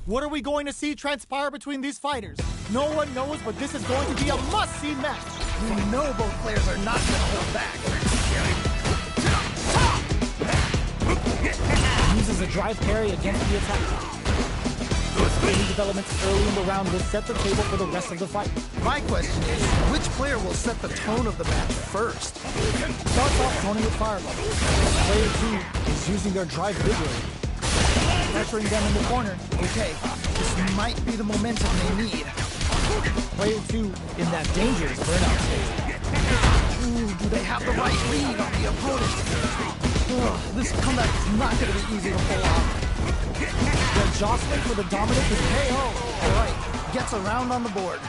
What are we going to see transpire between these fighters? No one knows, but this is going to be a must-see match. We know both players are not going to hold back. Uses a drive parry against the attack. Any developments early in the round will set the table for the rest of the fight. My question is, which player will set the tone of the match first? Starts off toning with Fireball. Player 2 is using their drive vigorously, pressuring them in the corner. Okay, this might be the momentum they need. Player 2 in that dangerous burnout state. Ooh, do they have the right read on the opponent? This comeback is not going to be easy to pull off. They're jostling for the dominant with KO. All right, gets a round on the board.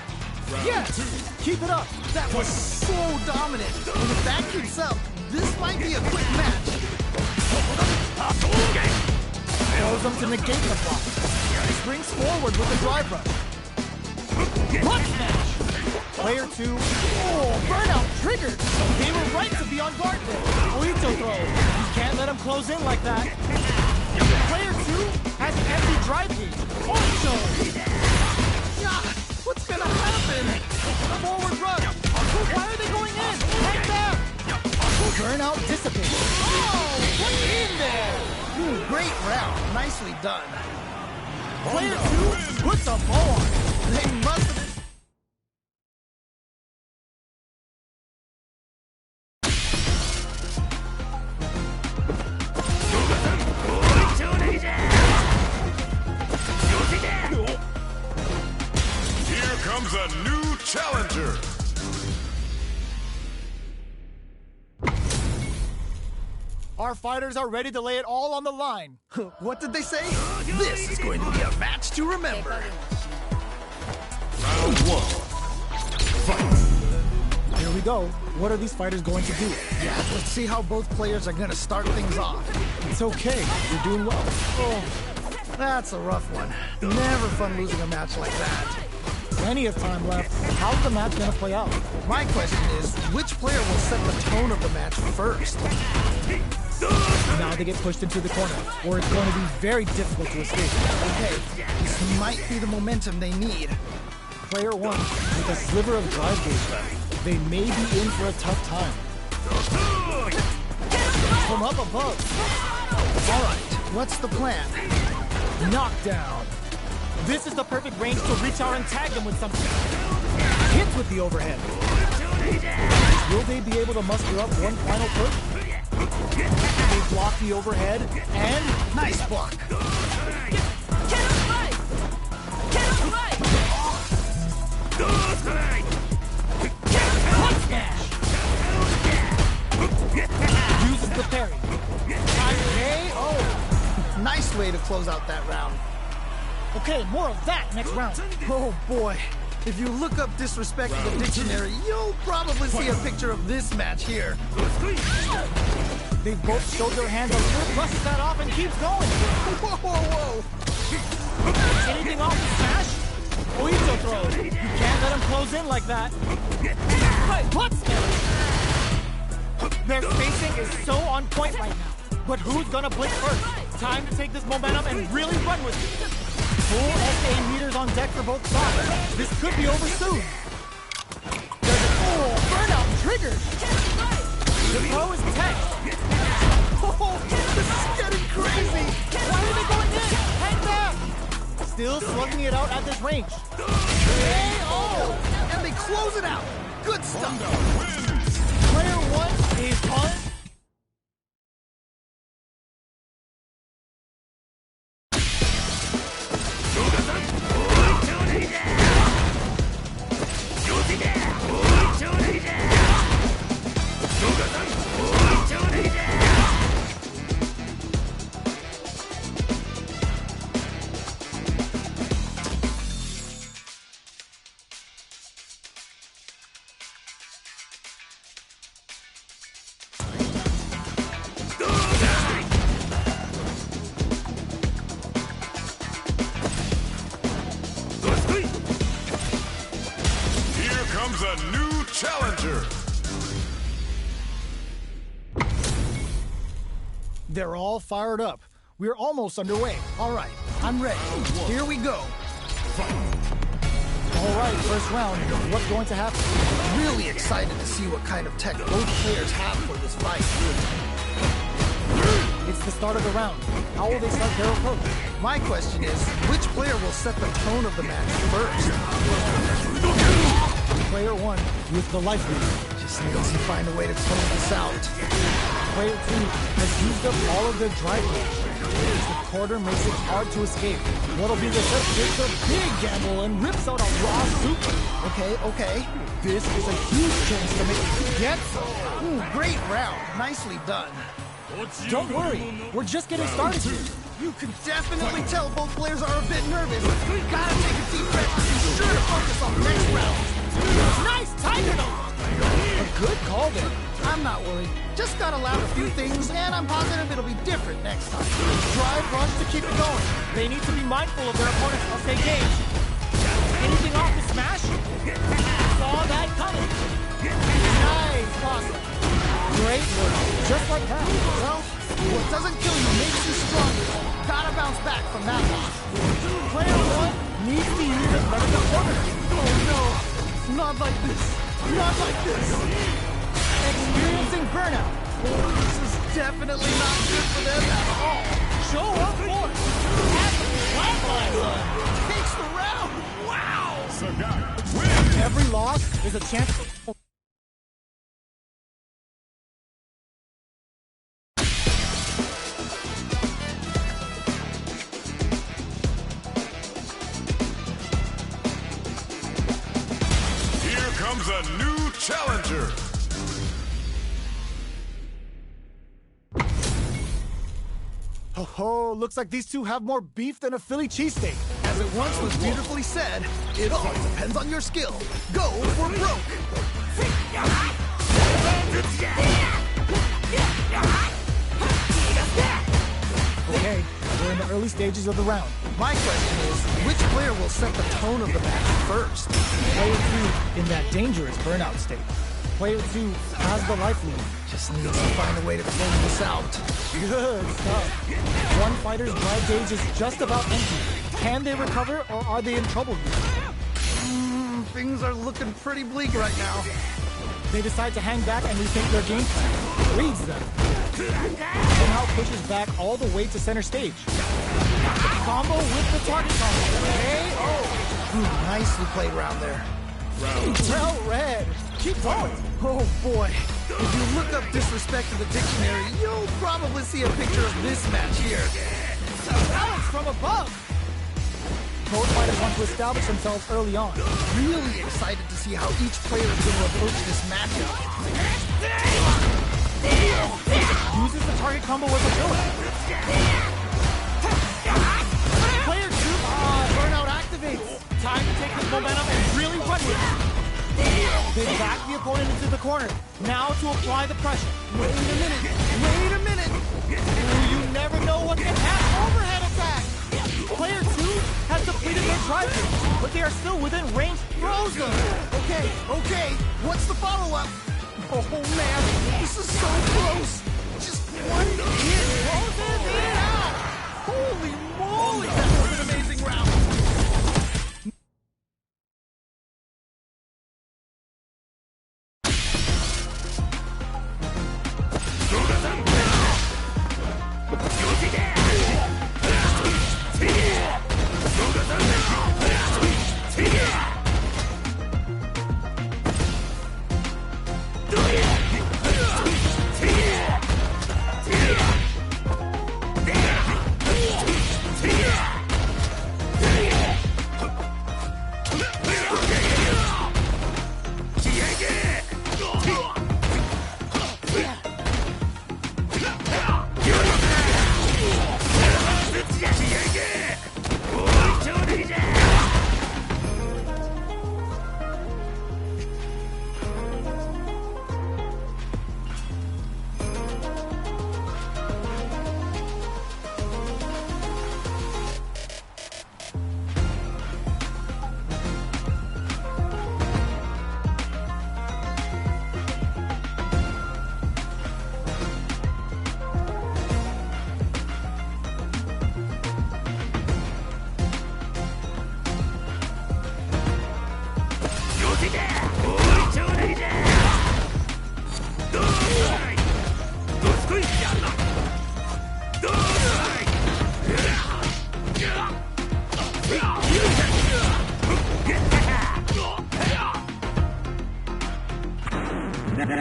Yes! Keep it up! That was so dominant. And if that keeps up, this might be a quick match. Throws them to negate the block. Springs forward with the drive rush. Block smash! Player 2. Oh, burnout triggered! They were right to be on guard there. Oito throw. You can't let him close in like that. Player 2 has an empty drive gauge. Oito! Yeah, what's gonna happen? Forward rush. Why are they going in? Hang back! Burnout dissipates. Oh, what's in there? Great round. Nicely done. Player 2 puts a bow on it. They must have been... Here comes a new challenger. Our fighters are ready to lay it all on the line. What did they say? This is going to be a match to remember. Round 1. Fight. Here we go. What are these fighters going to do? Yeah, let's see how both players are going to start things off. It's okay. You're doing well. Oh, that's a rough one. Never fun losing a match like that. Plenty of time left. How's the match going to play out? My question is, which player will set the tone of the match first? Now they get pushed into the corner, or it's going to be very difficult to escape. Okay, this might be the momentum they need. Player 1 with a sliver of drive gauge left. They may be in for a tough time. From up above. All right, what's the plan? Knockdown. This is the perfect range to reach out and tag them with something. Hits with the overhead. Will they be able to muster up one final push? They block the overhead, and nice block. Uses the parry. KO. Nice way to close out that round. Okay, more of that next round. Oh boy. If you look up disrespect in the dictionary, you'll probably see a picture of this match here. They both showed their hands up. Busts that off and keeps going. Whoa, whoa, whoa. Anything off the smash? Oito throw. You can't let him close in like that. Butt smash. Their spacing is so on point right now. But who's gonna blink first? Time to take this momentum and really run with it. Full SA meters on deck for both sides. This could be over soon. There's a burnout triggered. The throw is tech. Oh, this is getting crazy. Why are they going in? Hang back. Still slugging it out at this range. KO! And they close it out. Good stuff. Player 1 is on. A new challenger. They're all fired up. We're almost underway. All right, I'm ready. Here we go. Alright, first round. What's going to happen? Really excited to see what kind of tech both players have for this fight. It's the start of the round. How will they start their approach? My question is, which player will set the tone of the match first? Player 1 with the life lead. Just needs to find a way to close this out. Player 2 has used up all of their drive range. The quarter makes it hard to escape. What'll be the set takes a big gamble and rips out a raw super. Okay. This is a huge chance to make it get some. Great round. Nicely done. Don't worry, we're just getting started here. You can definitely tell both players are a bit nervous. We gotta take a deep breath and be sure to focus on the next round. Nice tiger though! A good call there. I'm not worried. Just gotta learn a few things, and I'm positive it'll be different next time. Drive rush to keep it going. They need to be mindful of their opponents as they gauge. Anything off the smash? Saw that coming. Nice, awesome. Great work. Just like that. Well, what doesn't kill you makes you stronger. Gotta bounce back from that loss. Player 1 needs to use the front of the corner. Oh no, not like this. Not like this. Experiencing burnout. This is definitely not good for them at all. Show up for it. Takes the round. Wow. Every loss is a chance. Here comes a new challenger. Oh, looks like these two have more beef than a Philly cheesesteak. As it once was beautifully said, it all depends on your skill. Go for broke. Okay, we're in the early stages of the round. My question is, which player will set the tone of the match first? Player 2 in that dangerous burnout state. Player 2 has the life lead. Just needs to find a way to close this out. Good stuff. One fighter's drive gauge is just about empty. Can they recover, or are they in trouble here? Things are looking pretty bleak right now. They decide to hang back and rethink their game plan. Reads them. Somehow pushes back all the way to center stage. Combo with the target combo. Nicely played round there. Well read. Keep going. Oh boy. If you look up disrespect in the dictionary, you'll probably see a picture of this match here. Balance from above. Both fighters want to establish themselves early on. Really excited to see how each player is going to approach this matchup. Uses the target combo as a villain. Player 2, burnout activates. Time to take this momentum and really run with it. They back the opponent into the corner. Now to apply the pressure. Wait a minute. Ooh, you never know what can happen. Overhead attack. Player 2 has depleted their drive range, but they are still within range. Throws them. Okay. What's the follow-up? Oh man, this is so close. Just one hit. Closes it out. Holy moly, that was an amazing round.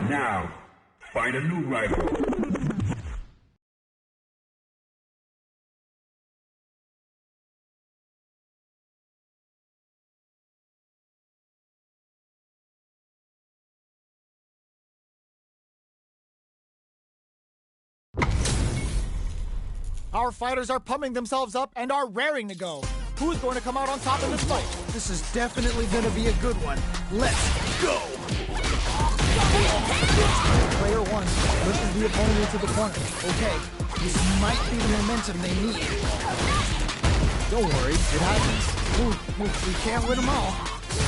Now, find a new rival. Our fighters are pumping themselves up and are raring to go. Who's going to come out on top in this fight? This is definitely going to be a good one. Let's go! Player 1 pushes the opponent into the corner. Okay, this might be the momentum they need. Don't worry, it happens. We can't win them all.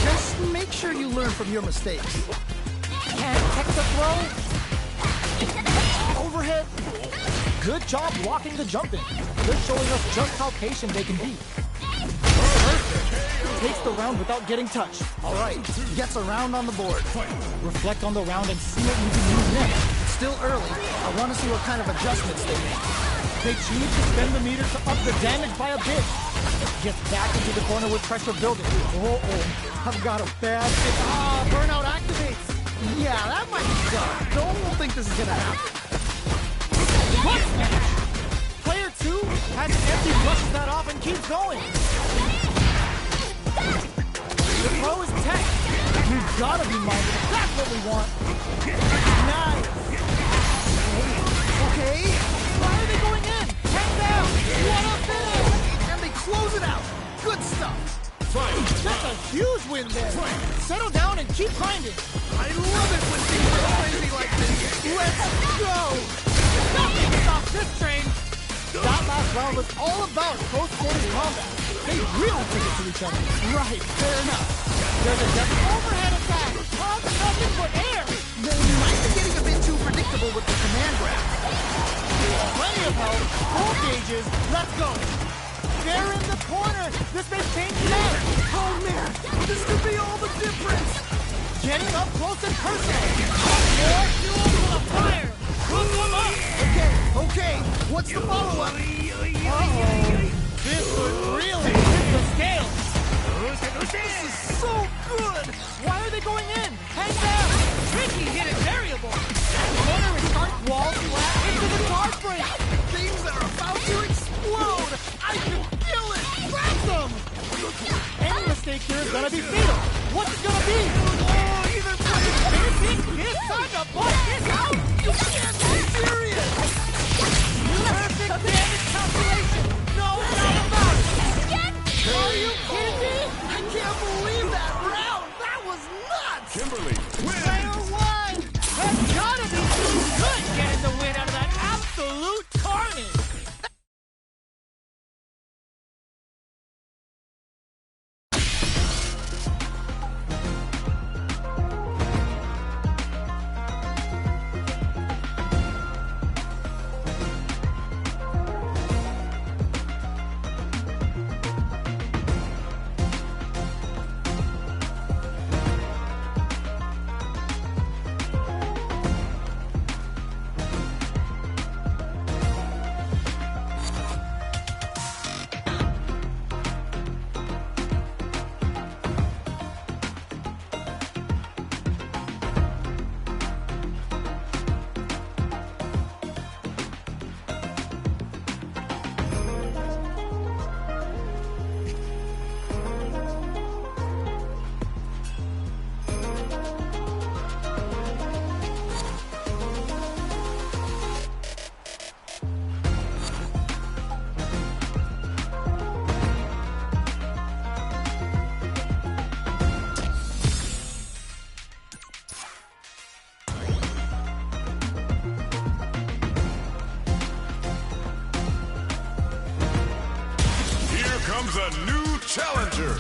Just make sure you learn from your mistakes. Can't catch the throw. Overhead. Good job blocking the jump in. They're showing us just how patient they can be. Perfect. Takes the round without getting touched. All right, gets a round on the board. Reflect on the round and see what you can use next. It's still early. I want to see what kind of adjustments they make. They choose to spend the meter to up the damage by a bit. Gets back into the corner with pressure building. I've got a bad hit. Burnout activates. Yeah, that might be tough. Don't think this is going to happen. What smash? Player 2 has empty brushes that off and keeps going. The throw is tech. We've got to be minded. That's what we want. Nice. Okay. Why are they going in? Hang down. What a finish. And they close it out. Good stuff. That's a huge win there. Settle down and keep grinding. I love it when things are crazy like this. Let's go. Nothing can stop this train. That last round was all about close-quarters combat. They really took it to each other. Right, fair enough. There's a double overhead attack. Nothing but air. They might be getting a bit too predictable with the command grab. Plenty of health. Full gauges. Let's go. They're in the corner. This may change the game. Oh man, this could be all the difference. Getting up close and personal. More fuel to the fire. Hook them up. Okay. What's the follow-up? This could really hit the scales. This is so good. Why are they going in? Hang down. Tricky hidden variable. Corner is start wall flat into the charge break. Things are about to explode. I can feel it. Grab them. Any mistake here is gonna be fatal. What's it gonna be? Either way. It's time to bust this out. You can't be serious. Perfect damage calculation. No doubt about it. Are you kidding me? I can't believe that round. That was nuts. Kimberly, win! Player 1 has gotta be too good getting the win out of that absolute carnage. Comes a new challenger.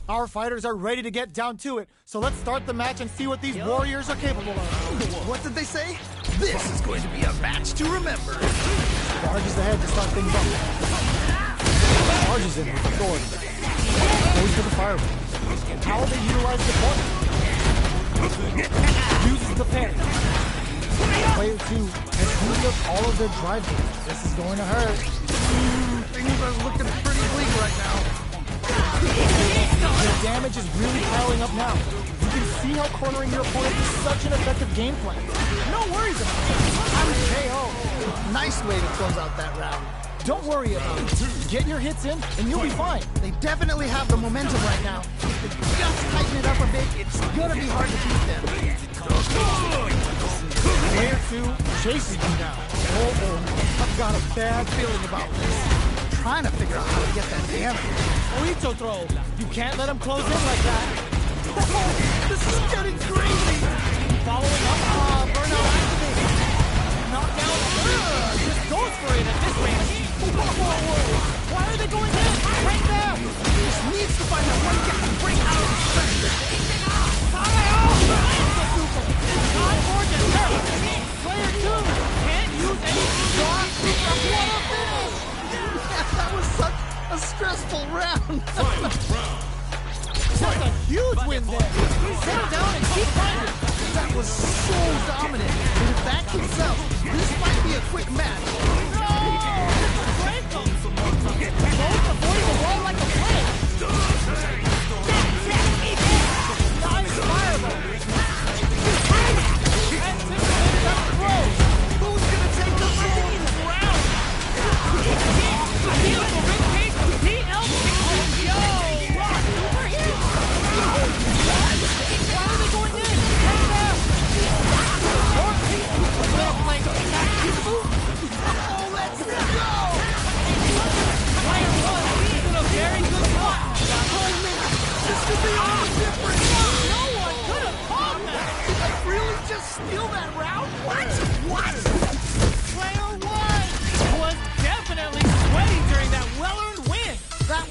Our fighters are ready to get down to it, so let's start the match and see what these warriors are capable of. What did they say? This is going to be a match to remember. Charges ahead to start things up. Charges in with authority. Goes to the fireball. How they utilize the point. Uses the parry. Player 2 has used up all of their drive moves. This is going to hurt. Things are looking pretty bleak right now. The damage is really piling up now. You can see how cornering your opponent is such an effective game plan. No worries about it. I'm KO. Nice way to close out that round. Don't worry about it. Get your hits in, and you'll be fine. They definitely have the momentum right now. If they just tighten it up a bit, it's gonna be hard to beat them. Player 2 chases you down. I've got a bad feeling about this. I'm trying to figure out how to get that damage. Oito throw. You can't let him close in like that. This is getting crazy. Following up, burnout activated. Knockdown. Just goes for it at this range. Why are they going in? Right there. He just needs to find that one guy to break out of the pressure. Player 2 can't use any shots. That was such a stressful round. That's a huge win there. Settle down and keep fighting. That was so dominant. And if that keeps up, this might be a quick match. Both avoid the wall like a flame. Nice fireball. Anticipated that throw. Who's gonna take the lead? Round. Beautiful rib cage from PL. Yo, Rock, over here. Why are they going in? Right there. Oh, let's go! Player 1 is in a very good spot. Oh man, this could be all different. No one could have called that. Did I really just steal that round? What? Player 1 was definitely sweaty during that well-earned win. That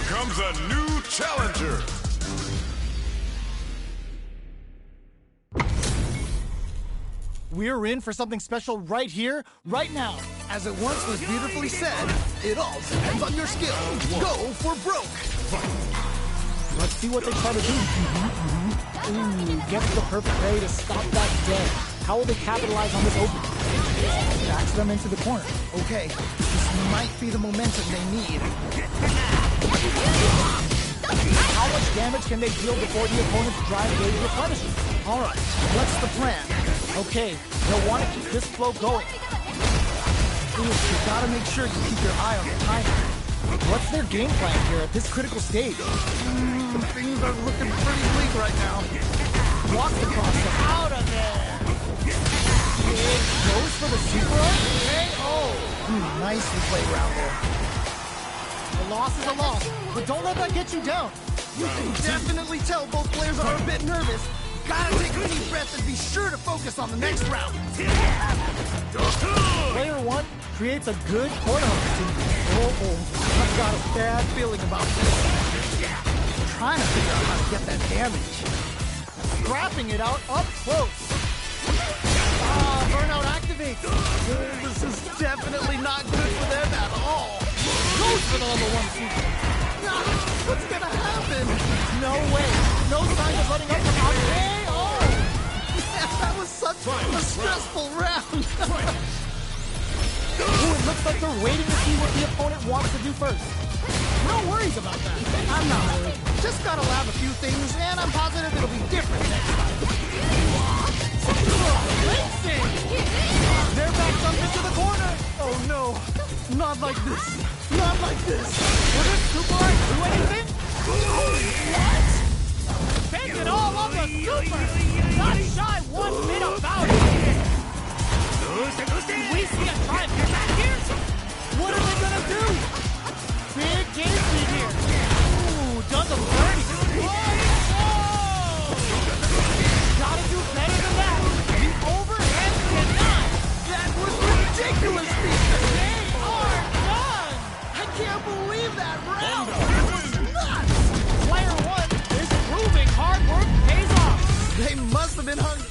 comes a new challenger. We're in for something special right here, right now. As it once was beautifully said, it all depends on your skill. Go for broke. Let's see what they try to do. Ooh, gets the perfect parry to stop that dead. How will they capitalize on this opening? Backs them into the corner. Okay, this might be the momentum they need. How much damage can they deal before the opponent's drive gauge replenishes? All right, what's the plan? Okay, they'll want to keep this flow going. Ooh, you gotta make sure you keep your eye on the timer. What's their game plan here at this critical stage? Things are looking pretty bleak right now. Walks across them. Out of there! It goes for the super arm? Nicely played round there. A loss is a loss, but don't let that get you down. You can definitely tell both players are a bit nervous. Gotta take a deep breath and be sure to focus on the next round. Player 1 creates a good corner opportunity. I've got a bad feeling about this. I'm trying to figure out how to get that damage. Scrapping it out up close. Burnout activates. This is definitely not good for them at all. Goes for the level 1 super. What's gonna happen? No way. No signs of letting up from out. That was such a stressful round. Ooh, it looks like they're waiting to see what the opponent wants to do first. No worries about that. I'm not worried. Just gotta lab a few things, and I'm positive it'll be different next time. Racing! They're backed up into the corner. Oh no, not like this. Not like this. Will this super art do anything? What? Taking all of the super! Not shy one bit about it! Did we see a drive back here? What are they gonna do? Big game speed here. Ooh, does them dirty. Whoa! Gotta do better than that. The overhead cannot. That was ridiculous, Peter. They are done. I can't believe that round. That was nuts. Player one is proving hard work pays off. They must have been hungry.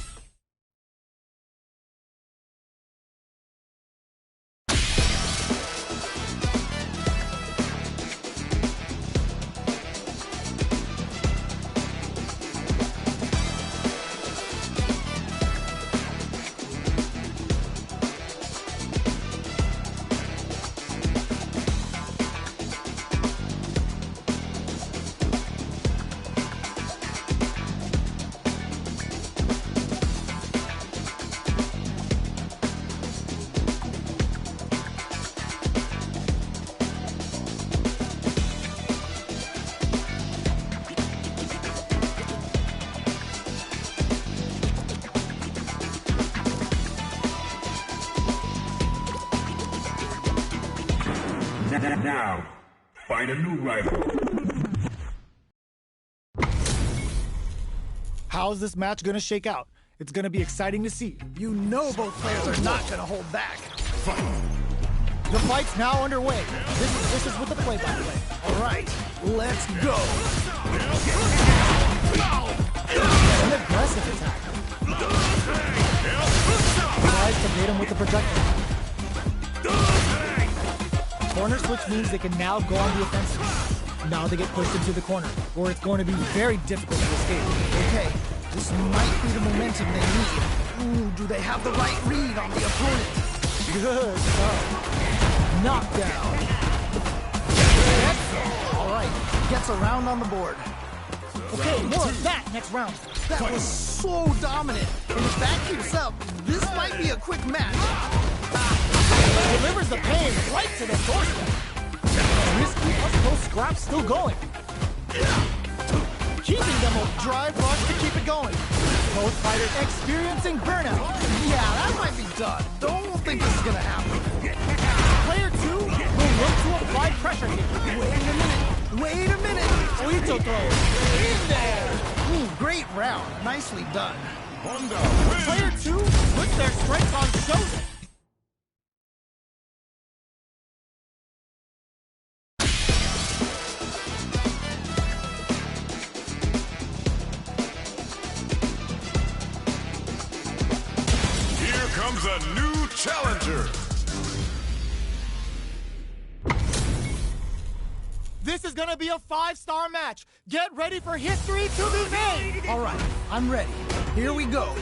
Now, find a new rival. How's this match gonna shake out? It's gonna be exciting to see. You know both players are not gonna hold back. The fight's now underway. This is with the play-by-play. All right, let's go. An aggressive attack. Tries to bait him with the projectile. Corner switch means they can now go on the offensive. Now they get pushed into the corner, where it's going to be very difficult to escape. Okay, this might be the momentum they need. Ooh, do they have the right read on the opponent? Good stuff. Knockdown. All right, gets a round on the board. Okay, more of that next round. That was so dominant. And if that keeps up, this might be a quick match. Delivers the pain right to the doorstep. Risky up-close scrap still going. Keeping them a drive rush to keep it going. Both fighters experiencing burnout. Yeah, that might be done. Don't think this is gonna happen. Player two will look to apply pressure here. Wait a minute. Oito throw. In there. Ooh, great round. Nicely done. Player two puts their strength on show. Comes a new challenger. This is gonna be a 5-star match. Get ready for history to be made. All right, I'm ready. Here we go.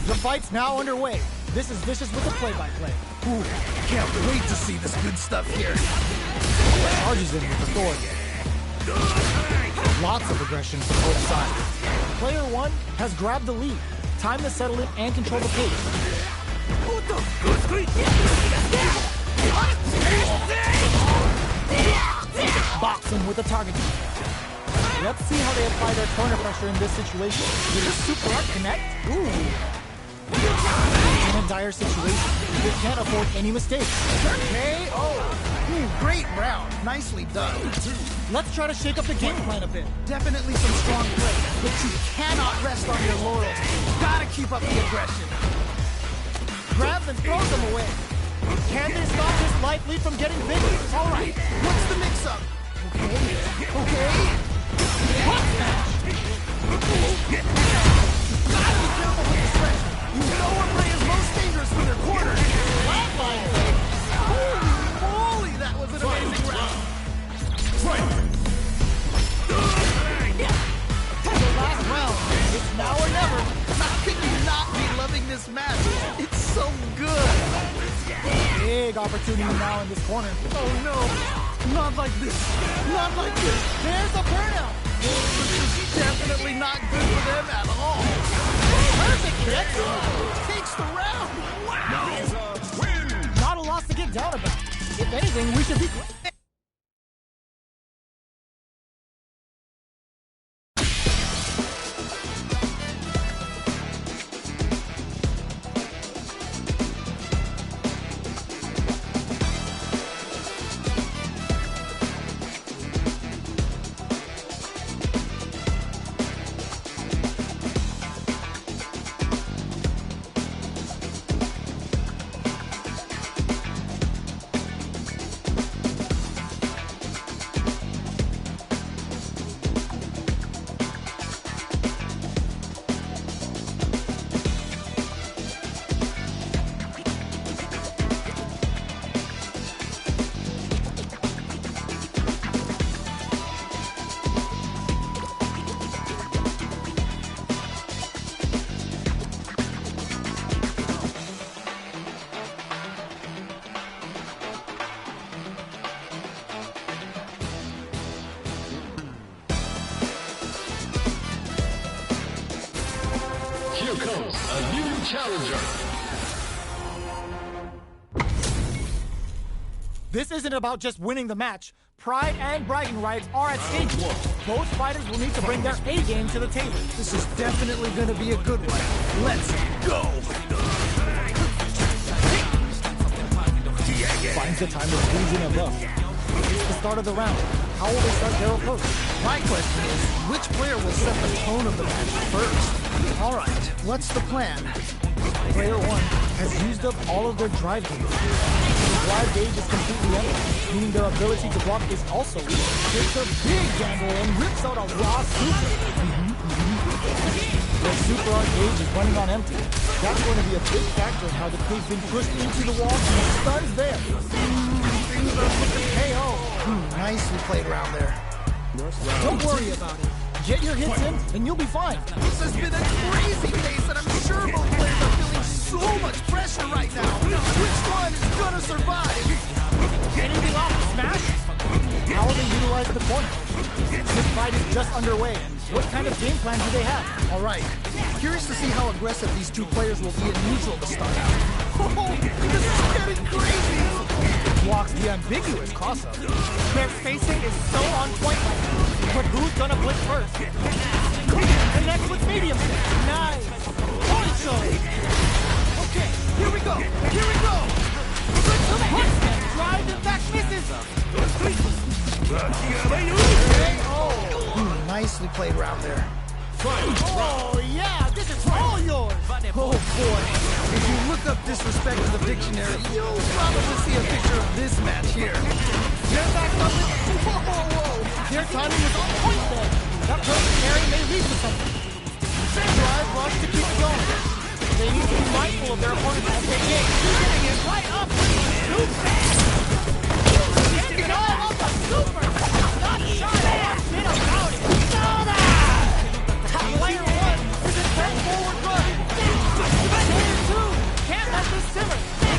The fight's now underway. This is Vicious with the play-by-play. Ooh, can't wait to see this good stuff here. Charges in with authority. Lots of aggression from both sides. Player one has grabbed the lead. Time to settle in and control the pace. Box him with a target. Let's see how they apply their corner pressure in this situation. Will this super art connect? Ooh. In a dire situation, they can't afford any mistakes. KO. Ooh, great round. Nicely done. Let's try to shake up the game plan a bit. Definitely some strong play, but you cannot rest on your laurels. Gotta keep up the aggression. Grabs and throws them away. Can they stop this life lead from getting bigger? All right, what's the mix-up? Okay. Punch smash! Gotta be careful with the stretch. You know our play is most dangerous when they're cornered. Flatline play. Holy moly, that was an amazing round. The last round. It's now or never. How can you not be loving this match? It's so good. Big opportunity now in this corner. Oh no! Not like this! Not like this! There's a burnout! This is definitely not good for them at all! Perfect hit! Takes the round! Wow! Win! Not a loss to get down about. If anything, we should be... Here comes a new challenger. This isn't about just winning the match. Pride and bragging rights are at stake. Both fighters will need to bring their A game to the table. This is definitely going to be a good one. Let's go! Finds the time to squeeze in a buff. It's the start of the round. How will they start their approach? My question is, which player will set the tone of the match first? All right, what's the plan? Player 1 has used up all of their drive gauge. The drive gauge is completely empty, meaning their ability to block is also weak. Takes a big gamble and rips out a raw super. Their super art gauge is running on empty. That's going to be a big factor in how the cave's been pushed into the wall and stuns there. Things are looking KO. Nicely played around there. Don't worry about it. Get your hits in, and you'll be fine. This has been a crazy pace, and I'm sure both players are feeling so much pressure right now. Which one is gonna survive? Anything off the smash? How will they utilize the corner? This fight is just underway. What kind of game plan do they have? All right. Curious to see how aggressive these two players will be in neutral to start out. Oh, this is getting crazy! Blocks the ambiguous crossup. Their spacing is so on point right now. But who's gonna blitz first? Connects with medium. Nice. Point show. Okay, here we go. Here we go. Drive and back misses. Nicely played around there. Oh yeah, this is all yours. Oh boy. If you look up disrespect in the dictionary, you'll probably see a picture of this match here. They're back up. Whoa. Their timing was on point there. That perfect carry may lead to something. Drive rush to keep it going. They need to be mindful of their opponent's SKA. Getting it right up with the super. Getting all of the super. Not shy one bit about it. Player 1 is a 10-forward run. Player 2 can't let this simmer.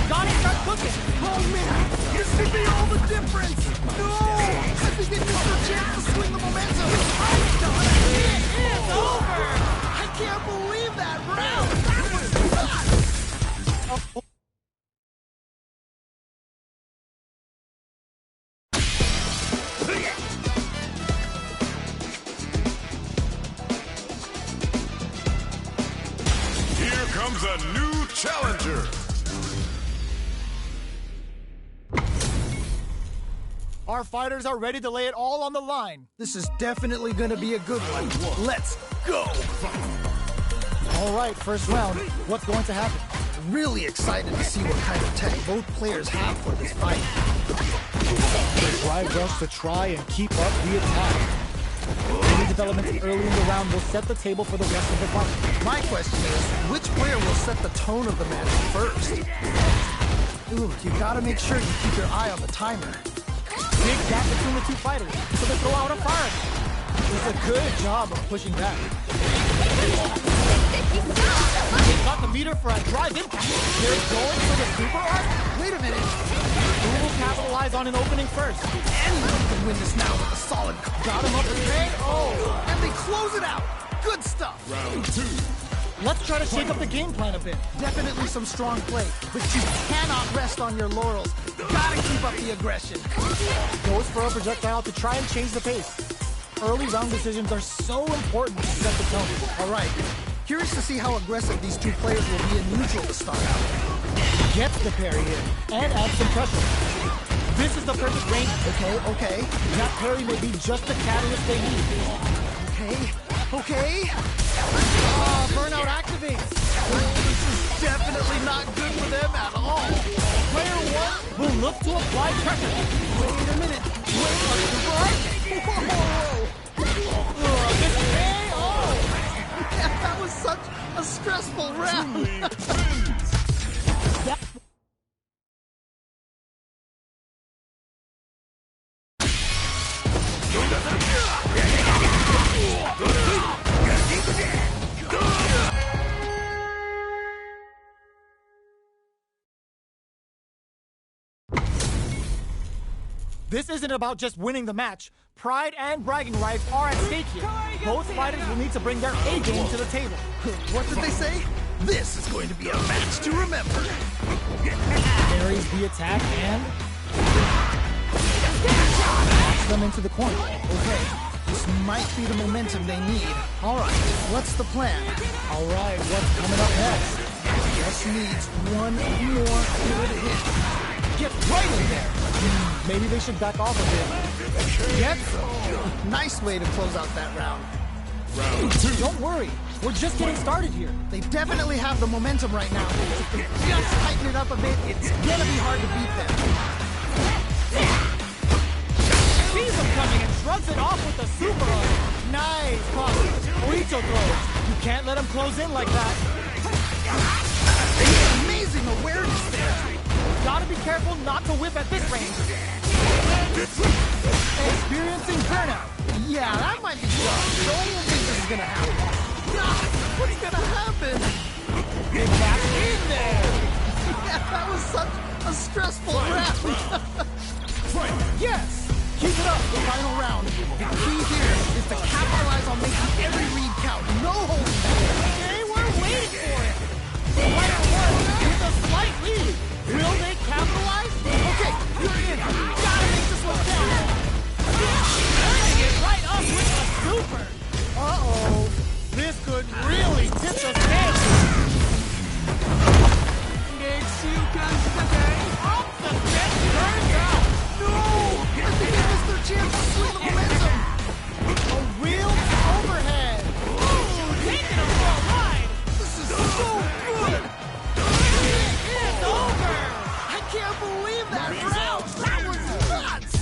Gotta start cooking. Oh man, this could be all the difference. No, I think they missed their chance to swing the momentum. It is over. I can't believe that round. That was nuts. Here comes a new challenger. Our fighters are ready to lay it all on the line. This is definitely going to be a good one. Let's go. All right, first round. What's going to happen? Really excited to see what kind of tech both players have for this fight. The drive rush to try and keep up the attack. Any developments early in the round will set the table for the rest of the fight. My question is, which player will set the tone of the match first? Ooh, you gotta make sure you keep your eye on the timer. Big gap between the two fighters, so they throw out a fire. Does a good job of pushing back. They got the meter for a drive impact. They're going for the super art. wait a minute. Who will capitalize on an opening first? Anyone can win this now with a solid. Got him up again. Oh, and they close it out. Good stuff. Round 2. Let's try to shake up the game plan a bit. Definitely some strong play, but you cannot rest on your laurels. Gotta keep up the aggression. Goes for a projectile to try and change the pace. Early round decisions are so important to set the tone. All right. Curious to see how aggressive these two players will be in neutral to start out. Gets the parry in and adds some pressure. This is the perfect range. Okay. That parry may be just the catalyst they need. Okay. Burnout activates. This is definitely not good for them at all. Player 1 will look to apply pressure. Wait a minute. Whoa. This KO. That was such a stressful round. This isn't about just winning the match. Pride and bragging rights are at stake here. Both fighters will need to bring their A game to the table. What did they say? This is going to be a match to remember. Parries the attack and knocks them into the corner. Okay, this might be the momentum they need. All right, what's the plan? All right, what's coming up next? Just needs one more good hit. Get right in there. Maybe they should back off a bit. Yes. Nice way to close out that round. Round 2. Don't worry, we're just getting started here. They definitely have the momentum right now. If they just tighten it up a bit, it's gonna be hard to beat them. Sees him coming and shrugs it off with a super arm. Nice cross. Oito throws. You can't let him close in like that. Amazing awareness there. Gotta be careful not to whip at this range. Experiencing burnout. Yeah, that might be tough. Don't think this is gonna happen. God, what's gonna happen? Get back in there. Yeah, that was such a stressful round. Yes. Keep it up. The final round. The key here is to capitalize on making every read count. No holding back. Okay, we're waiting for it. Player 1 with a slight lead. Will they capitalize? Okay, you're in. Gotta make this one count. Turning it right up with a super. Uh-oh. This could really tip the scale. Up the set turns out. No! I think they missed their chance to swing the momentum. A real overhead. Ooh, taking them for a ride. This is so good. It's over. I can't believe that round. That was nuts.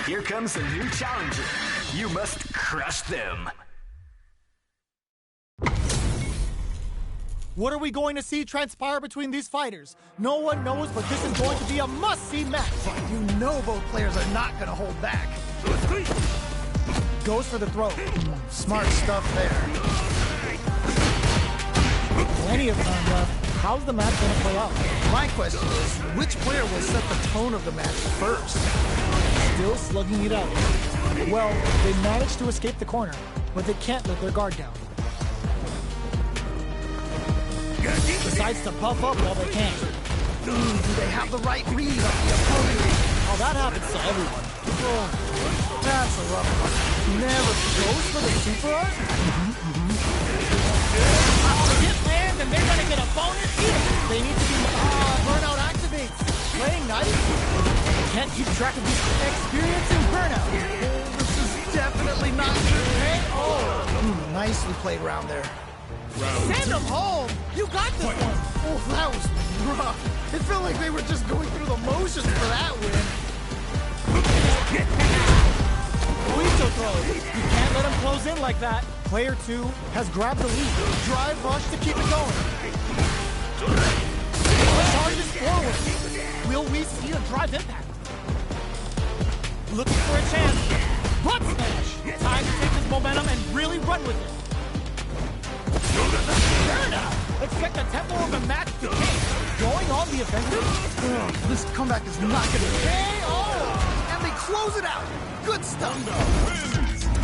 Here comes a new challenger. You must crush them. What are we going to see transpire between these fighters? No one knows, but this is going to be a must-see match. You know both players are not going to hold back. Goes for the throw. Smart stuff there. Plenty of time left. How's the match going to play out? My question is, which player will set the tone of the match first? Still slugging it out. Well, they managed to escape the corner, but they can't let their guard down. Decides to puff up while they can. Do they have the right read on the opponent? Oh, that happens to everyone. Oh, that's a rough one. Never goes for the super arm? The hit lands and they're gonna get a bonus here. They need to be burnout activates. Playing nice. Can't keep track of these experiencing burnout. This is definitely not good. Hey, Nicely played round there. send them home. You got this one. Oh, that was rough. It felt like they were just going through the motions for that win. Oito throws. You can't let him close in like that. Player 2 has grabbed the lead. Drive rush to keep it going. Charges forward. Will we see a drive impact? Looking for a chance. Butt smash! Time to take this momentum and really run with it. Fair enough. Expect the tempo of the match to change. Going on the offensive? This comeback is not gonna KO! And they close it out! Good stuff!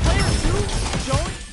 Player 2 showing